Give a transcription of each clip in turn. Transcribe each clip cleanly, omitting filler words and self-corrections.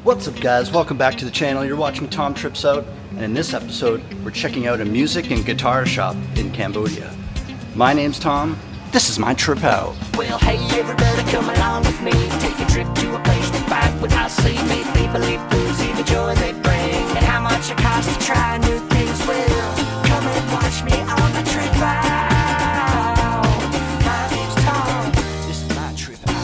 What's up guys, welcome back to the channel. You're watching Tom Trips Out, and in this episode we're checking out a music and guitar shop in Cambodia. My name's Tom, this is my trip out. Well, hey everybody, come along with me. Take a trip to a place to fight without sea. Make people live, see the joy they bring, and how much it costs to try new things. Well, come and watch me on the trip out. My name's Tom, this is my trip out.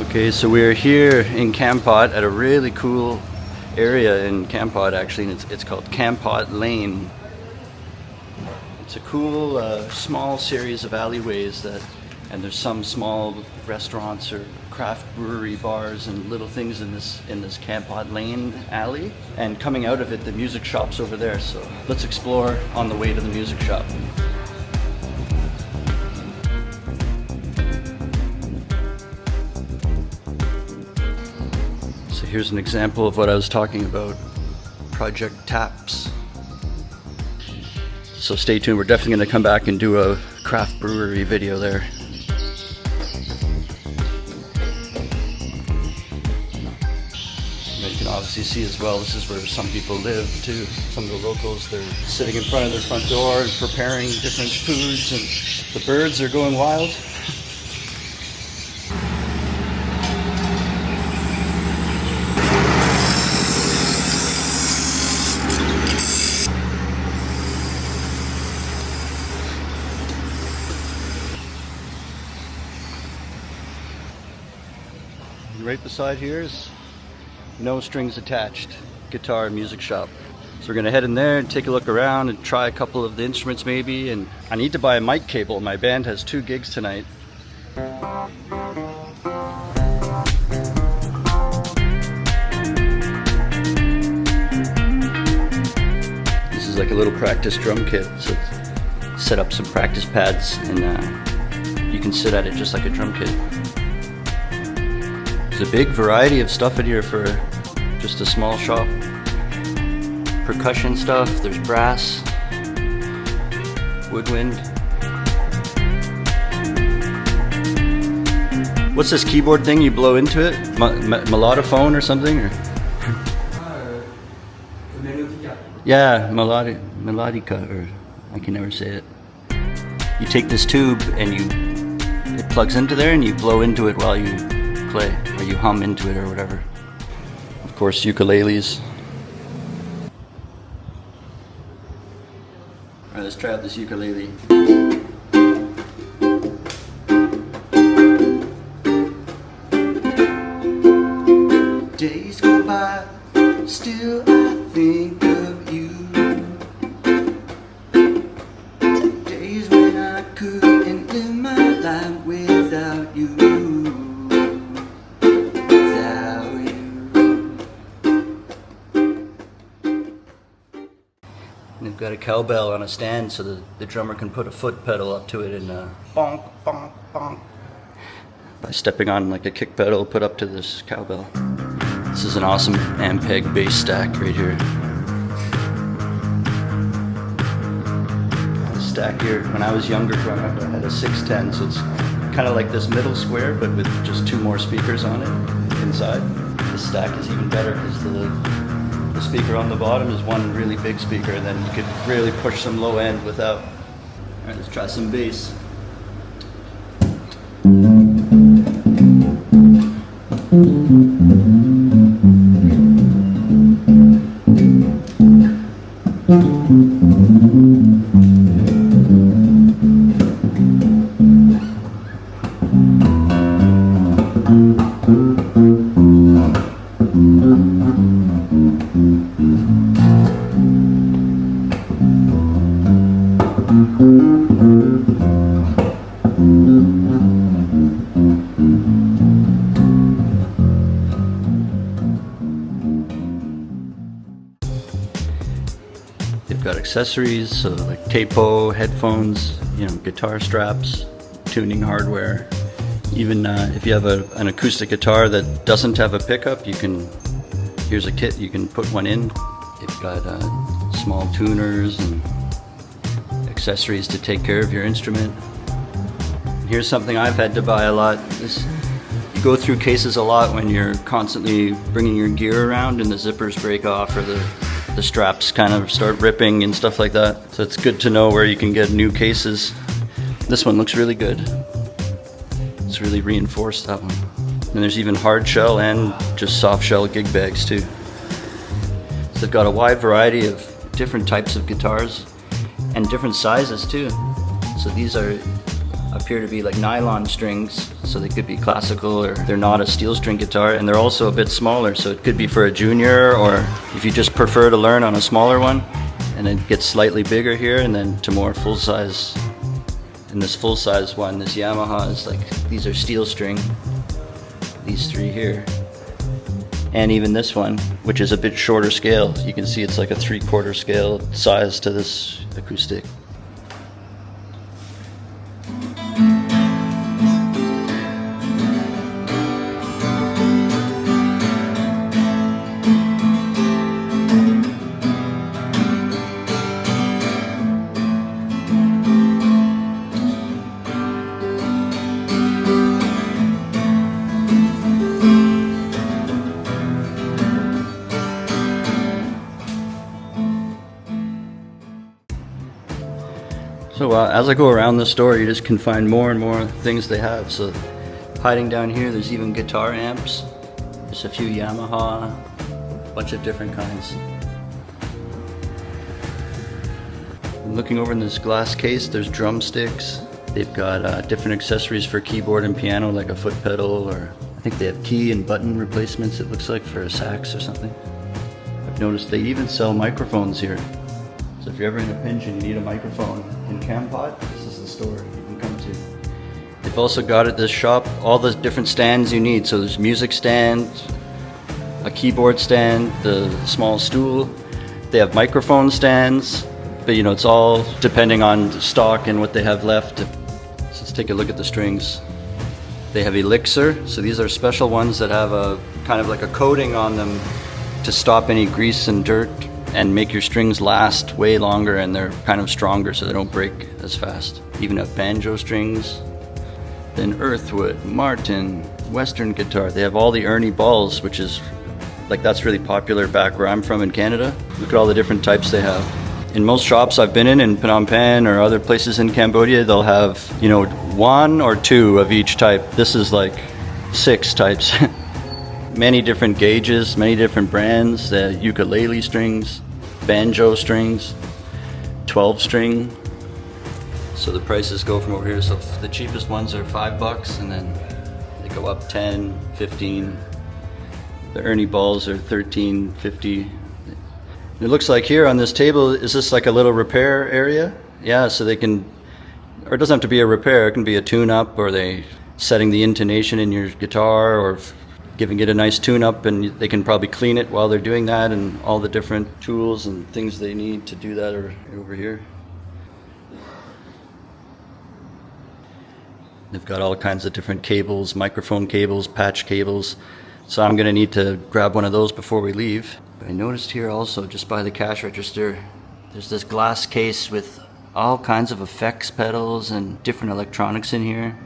Okay, so we're here in Kampot at a really cool area in Kampot actually, and it's called Kampot Lane. It's a cool small series of alleyways and there's some small restaurants or craft brewery bars and little things in this Kampot Lane alley. And coming out of it, the music shop's over there. So let's explore on the way to the music shop. So here's an example of what I was talking about, Project Taps. So stay tuned, we're definitely going to come back and do a craft brewery video there. You can obviously see as well, this is where some people live too. Some of the locals, they're sitting in front of their front door and preparing different foods, and the birds are going wild. Right beside here is No Strings Attached guitar music shop. So we're gonna head in there and take a look around and try a couple of the instruments maybe. And I need to buy a mic cable. My band has 2 gigs tonight. This is like a little practice drum kit. So set up some practice pads and you can sit at it just like a drum kit. There's a big variety of stuff in here for just a small shop. Percussion stuff, there's brass, woodwind. What's this keyboard thing you blow into it? Melodiphone or something? Or? Yeah, melodica, or I can never say it. You take this tube and it plugs into there and you blow into it while you play, or you hum into it or whatever. Of course, ukuleles. Alright, let's try out this ukulele. Days go by, still I think of you. Days when I couldn't live my life without you. They've got a cowbell on a stand so the drummer can put a foot pedal up to it and bonk, bonk, bonk. By stepping on like a kick pedal put up to this cowbell. This is an awesome Ampeg bass stack right here. This stack here, when I was younger growing up, I had a 610, so it's kind of like this middle square but with just 2 more speakers on it inside. This stack is even better because the speaker on the bottom is one really big speaker, and then you could really push some low end without. Alright, let's try some bass. They've got accessories, so like tapo, headphones, guitar straps, tuning hardware. Even if you have an acoustic guitar that doesn't have a pickup, here's a kit, you can put one in. They've got small tuners and accessories to take care of your instrument. Here's something I've had to buy a lot. This go through cases a lot when you're constantly bringing your gear around and the zippers break off or the straps kind of start ripping and stuff like that. So it's good to know where you can get new cases. This one looks really good. It's really reinforced, that one. And there's even hard shell and just soft shell gig bags too. So they've got a wide variety of different types of guitars and different sizes too. So these appear to be like nylon strings, so they could be classical, or they're not a steel string guitar, and they're also a bit smaller, so it could be for a junior, or if you just prefer to learn on a smaller one, and it gets slightly bigger here and then to more full size. And this full size one, this Yamaha, is like, these are steel string, these three here. And even this one, which is a bit shorter scale. You can see it's like a 3/4 scale size to this acoustic. So as I go around the store, you just can find more and more things they have. So hiding down here, there's even guitar amps. There's a few Yamaha, a bunch of different kinds. I'm looking over in this glass case, there's drumsticks. They've got different accessories for keyboard and piano, like a foot pedal, or I think they have key and button replacements, it looks like, for a sax or something. I've noticed they even sell microphones here. So if you're ever in a pinch and you need a microphone in Kampot, this is the store you can come to. They've also got at this shop all the different stands you need. So there's music stand, a keyboard stand, the small stool. They have microphone stands, but you know, it's all depending on the stock and what they have left. So let's take a look at the strings. They have Elixir, so these are special ones that have a kind of like a coating on them to stop any grease and dirt and make your strings last way longer, and they're kind of stronger so they don't break as fast. Even have banjo strings. Then Earthwood, Martin, Western guitar. They have all the Ernie balls, which is like, that's really popular back where I'm from in Canada. Look at all the different types they have. In most shops I've been in Phnom Penh or other places in Cambodia, they'll have, you know, 1 or 2 of each type. This is like 6 types. Many different gauges, many different brands, ukulele strings, banjo strings, 12 string. So the prices go from over here. So the cheapest ones are $5, and then they go up 10, 15. The Ernie balls are 13, 50. It looks like here on this table, is this like a little repair area? Yeah, so they can, or it doesn't have to be a repair, it can be a tune-up, or they setting the intonation in your guitar, or giving it a nice tune-up, and they can probably clean it while they're doing that, and all the different tools and things they need to do that are over here. They've got all kinds of different cables, microphone cables, patch cables. So I'm gonna need to grab one of those before we leave. I noticed here also, just by the cash register, there's this glass case with all kinds of effects pedals and different electronics in here.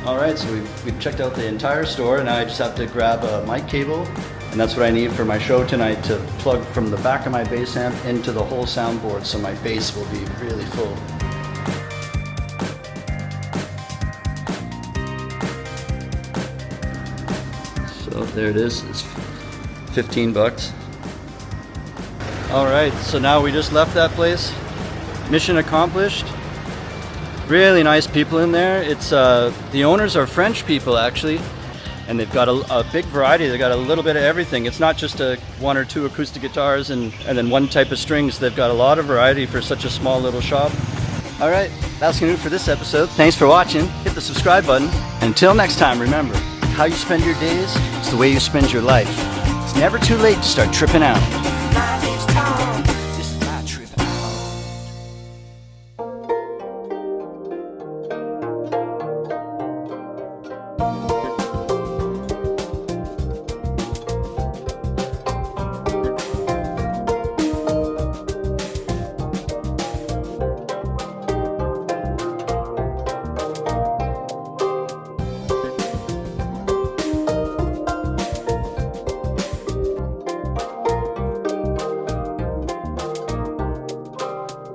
Alright, so we've checked out the entire store, and now I just have to grab a mic cable, and that's what I need for my show tonight, to plug from the back of my bass amp into the whole soundboard, so my bass will be really full. So there it is, it's $15. Alright, so now we just left that place. Mission accomplished. Really nice people in there. It's the owners are French people actually, and they've got a big variety. They've got a little bit of everything. It's not just 1 or 2 acoustic guitars and then one type of strings. They've got a lot of variety for such a small little shop. All right, that's gonna do it for this episode. Thanks for watching. Hit the subscribe button. And until next time, remember, how you spend your days is the way you spend your life. It's never too late to start tripping out.